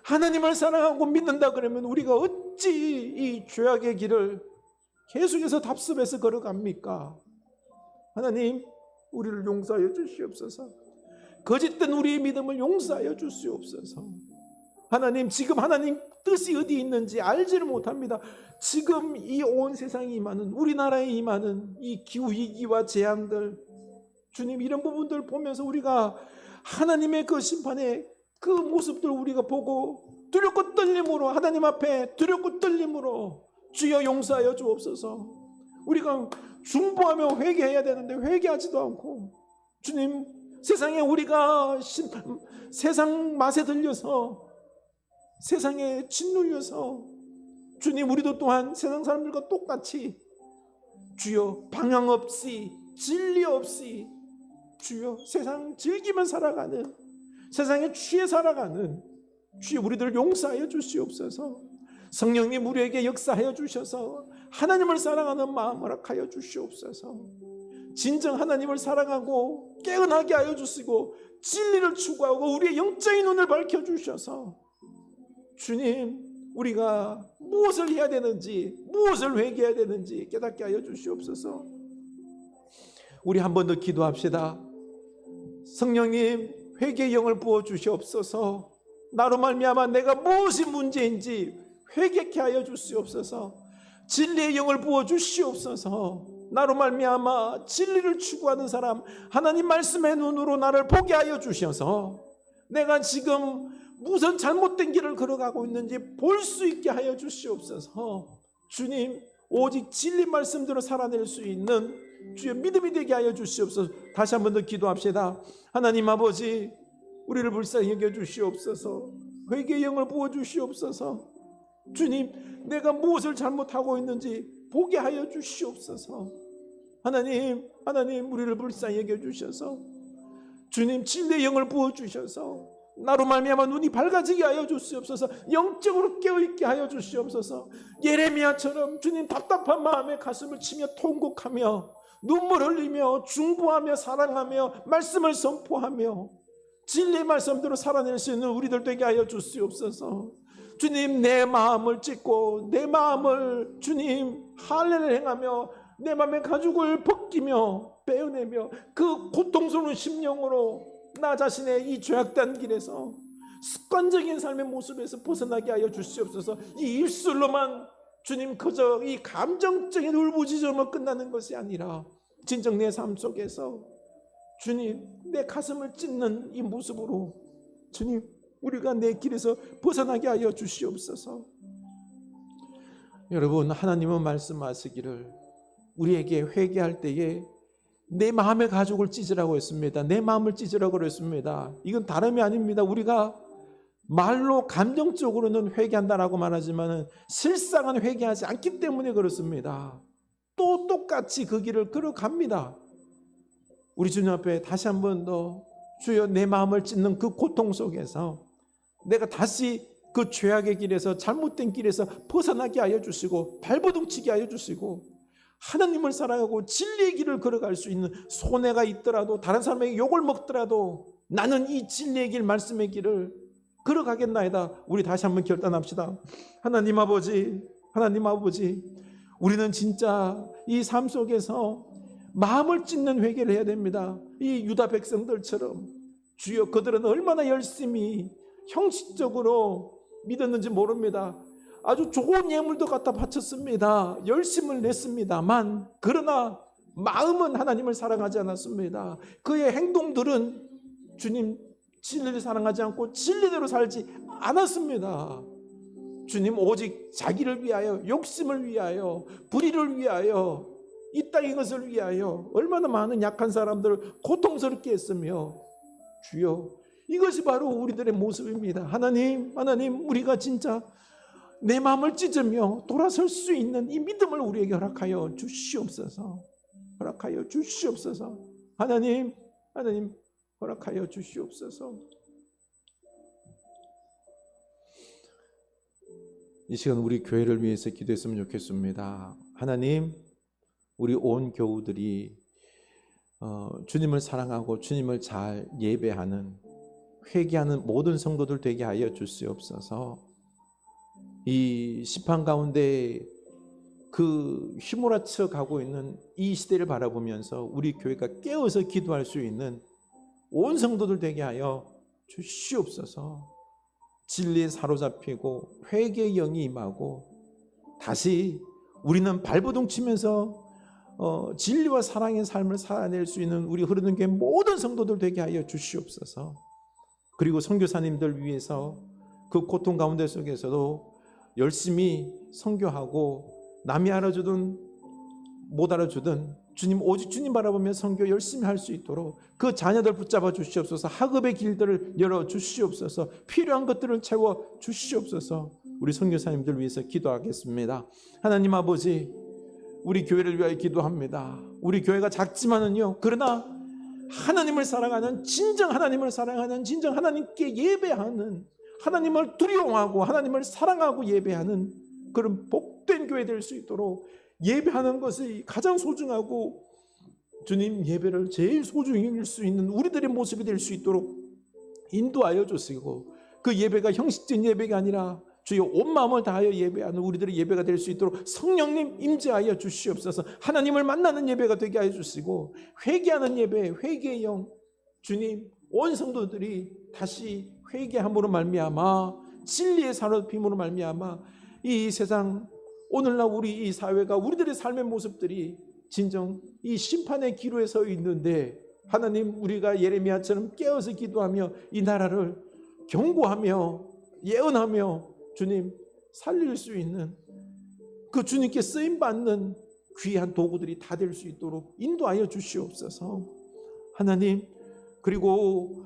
하나님을 사랑하고 믿는다 그러면 우리가 어찌 이 죄악의 길을 계속해서 답습해서 걸어갑니까? 하나님, 우리를 용서하여 주시옵소서. 거짓된 우리의 믿음을 용서하여 주시옵소서. 하나님, 지금 하나님 뜻이 어디 있는지 알지를 못합니다. 지금 이 온 세상에 임하는, 우리나라에 임하는 이 기후위기와 재앙들, 주님, 이런 부분들 보면서 우리가 하나님의 그 심판의 그 모습들 우리가 보고 두렵고 떨림으로, 하나님 앞에 두렵고 떨림으로 주여 용서하여 주옵소서. 우리가 중보하며 회개해야 되는데 회개하지도 않고, 주님, 세상에 우리가 세상 맛에 들려서, 세상에 짓눌려서, 주님, 우리도 또한 세상 사람들과 똑같이 주여 방향 없이, 진리 없이, 주여 세상 즐기며 살아가는, 세상에 취해 살아가는, 주여 우리들 용서하여 주시옵소서. 성령님, 우리에게 역사하여 주셔서 하나님을 사랑하는 마음 허락하여 주시옵소서. 진정 하나님을 사랑하고 깨어나게 하여 주시고 진리를 추구하고 우리의 영적인 눈을 밝혀주셔서, 주님, 우리가 무엇을 해야 되는지, 무엇을 회개해야 되는지 깨닫게 하여 주시옵소서. 우리 한 번 더 기도합시다. 성령님, 회개의 영을 부어 주시옵소서. 나로 말미암아 내가 무엇이 문제인지 회개케 하여 주시옵소서. 진리의 영을 부어 주시옵소서. 나로 말미암아 진리를 추구하는 사람, 하나님 말씀의 눈으로 나를 보게 하여 주셔서 내가 지금 무슨 잘못된 길을 걸어가고 있는지 볼 수 있게 하여 주시옵소서. 주님, 오직 진리 말씀대로 살아낼 수 있는 주의 믿음이 되게 하여 주시옵소서. 다시 한 번 더 기도합시다. 하나님 아버지, 우리를 불쌍히 여겨 주시옵소서. 회개의 영을 부어 주시옵소서. 주님, 내가 무엇을 잘못하고 있는지 보게 하여 주시옵소서. 하나님, 우리를 불쌍히 여겨 주셔서 주님, 진리의 영을 부어 주셔서 나로 말미암아 눈이 밝아지게 하여 주시옵소서. 영적으로 깨어있게 하여 주시옵소서. 예레미야처럼 주님, 답답한 마음에 가슴을 치며 통곡하며 눈물 흘리며 중보하며 사랑하며 말씀을 선포하며 진리의 말씀대로 살아낼 수 있는 우리들 되게 하여 주시옵소서. 주님, 내 마음을 찢고 내 마음을 주님 할례를 행하며 내 마음의 가죽을 벗기며 빼어내며 그 고통스러운 심령으로 나 자신의 이 죄악된 길에서 습관적인 삶의 모습에서 벗어나게 하여 주시옵소서. 이 입술로만 주님 그저 이 감정적인 울부짖음으로 끝나는 것이 아니라 진정 내 삶 속에서 주님, 내 가슴을 찢는 이 모습으로 주님, 우리가 내 길에서 벗어나게 하여 주시옵소서. 여러분, 하나님은 말씀하시기를 우리에게 회개할 때에 내 마음의 가죽을 찢으라고 했습니다. 내 마음을 찢으라고 했습니다. 이건 다름이 아닙니다. 우리가 말로 감정적으로는 회개한다라고 말하지만 실상은 회개하지 않기 때문에 그렇습니다. 또 똑같이 그 길을 걸어갑니다. 우리 주님 앞에 다시 한 번 더 주여, 내 마음을 찢는 그 고통 속에서 내가 다시 그 죄악의 길에서 잘못된 길에서 벗어나게 하여 주시고 발버둥치게 하여 주시고 하나님을 사랑하고 진리의 길을 걸어갈 수 있는 손해가 있더라도 다른 사람에게 욕을 먹더라도 나는 이 진리의 길, 말씀의 길을 걸어가겠나이다. 우리 다시 한번 결단합시다. 하나님 아버지, 우리는 진짜 이 삶 속에서 마음을 찢는 회개를 해야 됩니다. 이 유다 백성들처럼 주여, 그들은 얼마나 열심히 형식적으로 믿었는지 모릅니다. 아주 좋은 예물도 갖다 바쳤습니다. 열심을 냈습니다만 그러나 마음은 하나님을 사랑하지 않았습니다. 그의 행동들은 주님 진리를 사랑하지 않고 진리대로 살지 않았습니다. 주님, 오직 자기를 위하여, 욕심을 위하여, 불의를 위하여, 이 땅의 것을 위하여 얼마나 많은 약한 사람들을 고통스럽게 했으며 주여, 이것이 바로 우리들의 모습입니다. 하나님, 우리가 진짜 내 마음을 찢으며 돌아설 수 있는 이 믿음을 우리에게 허락하여 주시옵소서. 허락하여 주시옵소서. 하나님, 허락하여 주시옵소서. 이 시간 우리 교회를 위해서 기도했으면 좋겠습니다. 하나님, 우리 온 교우들이 주님을 사랑하고 주님을 잘 예배하는, 회개하는 모든 성도들 되게 하여 주시옵소서. 이 시판 가운데 그 휘몰아쳐 가고 있는 이 시대를 바라보면서 우리 교회가 깨어서 기도할 수 있는 온 성도들 되게 하여 주시옵소서. 진리에 사로잡히고 회개의 영이 임하고 다시 우리는 발버둥 치면서 진리와 사랑의 삶을 살아낼 수 있는 우리 흐르는 교회 모든 성도들 되게 하여 주시옵소서. 그리고 선교사님들 위해서 그 고통 가운데 속에서도 열심히 선교하고 남이 알아주든 못 알아주든 주님, 오직 주님 바라보며 선교 열심히 할 수 있도록 그 자녀들 붙잡아 주시옵소서. 학업의 길들을 열어 주시옵소서. 필요한 것들을 채워 주시옵소서. 우리 선교사님들 위해서 기도하겠습니다. 하나님 아버지, 우리 교회를 위하여 기도합니다. 우리 교회가 작지만은요, 그러나 하나님을 사랑하는, 진정 하나님을 사랑하는, 진정 하나님께 예배하는, 하나님을 두려워하고 하나님을 사랑하고 예배하는 그런 복된 교회 될 수 있도록, 예배하는 것이 가장 소중하고 주님 예배를 제일 소중히 여길 수 있는 우리들의 모습이 될 수 있도록 인도하여 주시고, 그 예배가 형식적인 예배가 아니라 주여 온 마음을 다하여 예배하는 우리들의 예배가 될 수 있도록 성령님 임재하여 주시옵소서. 하나님을 만나는 예배가 되게 하여 주시고 회개하는 예배, 회개의 영, 주님 온 성도들이 다시 회개함으로 말미암아 진리의 사로잡힘으로 말미암아 이 세상 오늘날 우리 이 사회가 우리들의 삶의 모습들이 진정 이 심판의 기로에 서 있는데 하나님 우리가 예레미야처럼 깨어서 기도하며 이 나라를 경고하며 예언하며 주님 살릴 수 있는 그 주님께 쓰임받는 귀한 도구들이 다 될 수 있도록 인도하여 주시옵소서. 하나님 그리고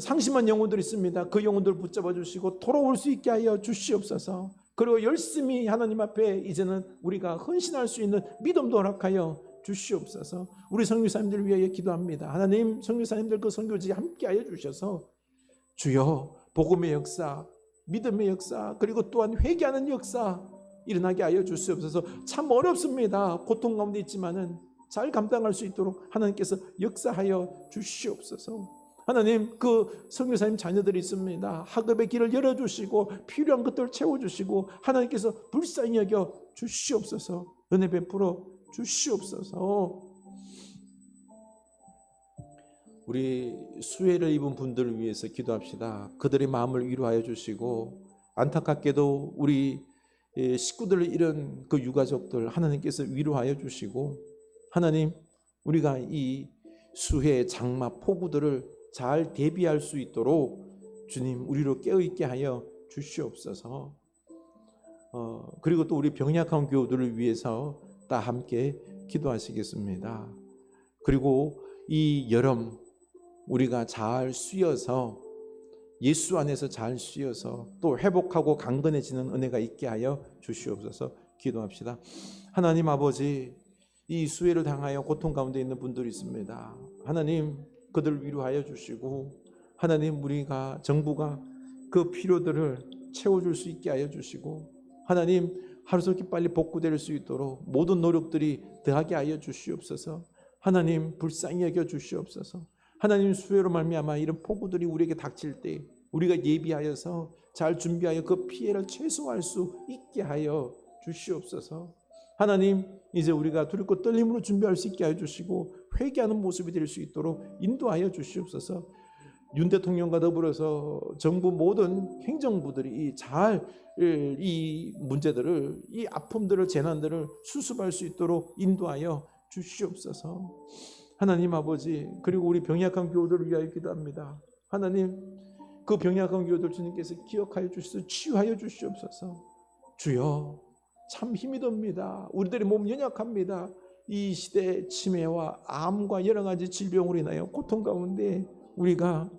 상심한 영혼들이 있습니다. 그 영혼들을 붙잡아 주시고 돌아올 수 있게 하여 주시옵소서. 그리고 열심히 하나님 앞에 이제는 우리가 헌신할 수 있는 믿음도 허락하여 주시옵소서. 우리 선교사님들 위하여 기도합니다. 하나님 선교사님들 그 선교지 함께 하여 주셔서 주여 복음의 역사, 믿음의 역사, 그리고 또한 회개하는 역사 일어나게 하여 주시옵소서. 참 어렵습니다. 고통 가운데 있지만은 잘 감당할 수 있도록 하나님께서 역사하여 주시옵소서. 하나님 그 선교사님 자녀들이 있습니다. 학업의 길을 열어주시고 필요한 것들을 채워주시고 하나님께서 불쌍히 여겨 주시옵소서. 은혜 베풀어 주시옵소서. 우리 수혜를 입은 분들을 위해서 기도합시다. 그들의 마음을 위로하여 주시고 안타깝게도 우리 식구들을 잃은 그 유가족들 하나님께서 위로하여 주시고 하나님 우리가 이 수해 장마 폭우들을 잘 대비할 수 있도록 주님 우리로 깨어있게 하여 주시옵소서. 그리고 또 우리 병약한 교우들을 위해서 다 함께 기도하시겠습니다. 그리고 이 여름 우리가 잘 쉬어서 예수 안에서 잘 쉬어서 또 회복하고 강건해지는 은혜가 있게 하여 주시옵소서. 기도합시다. 하나님 아버지 이 수해를 당하여 고통 가운데 있는 분들이 있습니다. 하나님 그들을 위로하여 주시고 하나님 우리가 정부가 그 필요들을 채워줄 수 있게 하여 주시고 하나님 하루속히 빨리 복구될 수 있도록 모든 노력들이 더하게 하여 주시옵소서. 하나님 불쌍히 여겨 주시옵소서. 하나님 수혜로 말미암아 이런 폭우들이 우리에게 닥칠 때 우리가 예비하여서 잘 준비하여 그 피해를 최소화할 수 있게 하여 주시옵소서. 하나님 이제 우리가 두렵고 떨림으로 준비할 수 있게 하여 주시고 회개하는 모습이 될 수 있도록 인도하여 주시옵소서. 윤 대통령과 더불어서 정부 모든 행정부들이 잘 이 문제들을 이 아픔들을 재난들을 수습할 수 있도록 인도하여 주시옵소서. 하나님 아버지 그리고 우리 병약한 교우들을 위하여 기도합니다. 하나님 그 병약한 교우들 주님께서 기억하여 주시고 치유하여 주시옵소서. 주여 참 힘이 듭니다. 우리들의 몸 연약합니다. 이 시대의 치매와 암과 여러 가지 질병으로 인하여 고통 가운데 우리가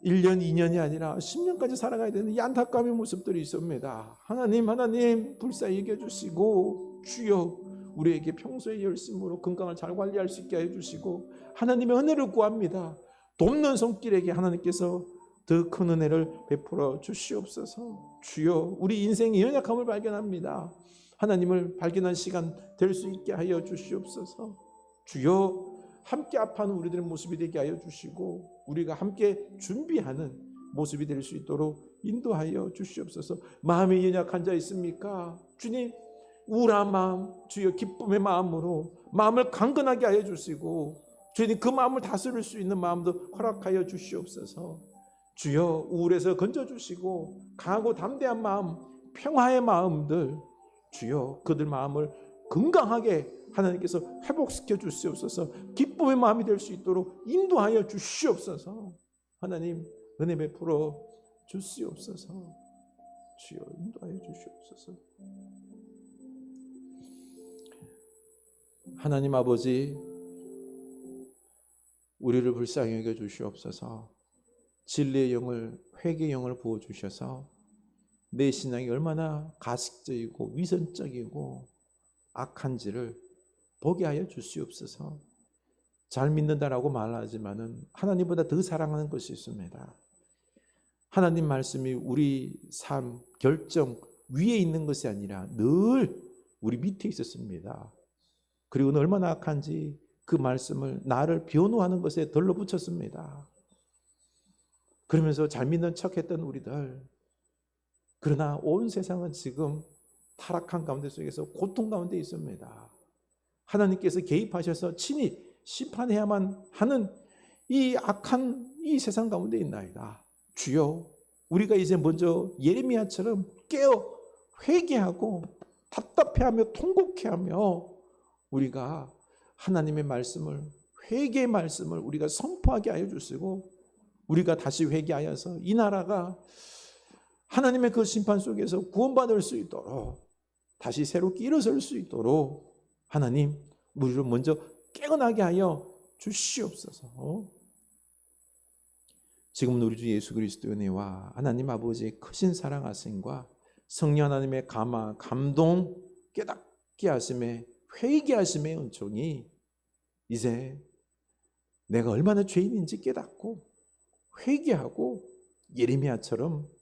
1년 2년이 아니라 10년까지 살아가야 되는 이 안타까움의 모습들이 있습니다. 하나님 불쌍히 여겨주시고 주여 우리에게 평소의 열심으로 건강을 잘 관리할 수 있게 해주시고 하나님의 은혜를 구합니다. 돕는 손길에게 하나님께서 더 큰 은혜를 베풀어 주시옵소서. 주여 우리 인생의 연약함을 발견합니다. 하나님을 발견한 시간 될 수 있게 하여 주시옵소서. 주여 함께 아파하는 우리들의 모습이 되게 하여 주시고 우리가 함께 준비하는 모습이 될 수 있도록 인도하여 주시옵소서. 마음이 연약한 자 있습니까? 주님 우울한 마음 주여 기쁨의 마음으로 마음을 강건하게 하여 주시고 주님 그 마음을 다스릴 수 있는 마음도 허락하여 주시옵소서. 주여 우울에서 건져주시고 강하고 담대한 마음 평화의 마음들 주여 그들 마음을 건강하게 하나님께서 회복시켜 주시옵소서. 기쁨의 마음이 될 수 있도록 인도하여 주시옵소서. 하나님 은혜 베풀어 주시옵소서. 주여 인도하여 주시옵소서. 하나님 아버지 우리를 불쌍히 여겨 주시옵소서. 진리의 영을 회개의 영을 부어 주셔서 내 신앙이 얼마나 가식적이고 위선적이고 악한지를 보게 하여 주시옵소서. 잘 믿는다라고 말하지만은 하나님보다 더 사랑하는 것이 있습니다. 하나님 말씀이 우리 삶 결정 위에 있는 것이 아니라 늘 우리 밑에 있었습니다. 그리고 얼마나 악한지 그 말씀을 나를 변호하는 것에 덜러 붙였습니다. 그러면서 잘 믿는 척했던 우리들 그러나 온 세상은 지금 타락한 가운데 속에서 고통 가운데 있습니다. 하나님께서 개입하셔서 친히 심판해야만 하는 이 악한 이 세상 가운데 있나이다. 주여, 우리가 이제 먼저 예레미야처럼 깨어 회개하고 답답해하며 통곡해하며 우리가 하나님의 말씀을, 회개의 말씀을 우리가 선포하게 하여 주시고, 우리가 다시 회개하여서 이 나라가 하나님의 그 심판 속에서 구원받을 수 있도록, 다시 새롭게 일어설 수 있도록 하나님 우리를 먼저 깨어나게 하여 주시옵소서. 지금 우리 주 예수 그리스도의 은혜와 하나님 아버지의 크신 사랑하심과 성령 하나님의 감동, 깨닫게 하심에, 회개하심의 은총이 이제 내가 얼마나 죄인인지 깨닫고 회개하고 예레미야처럼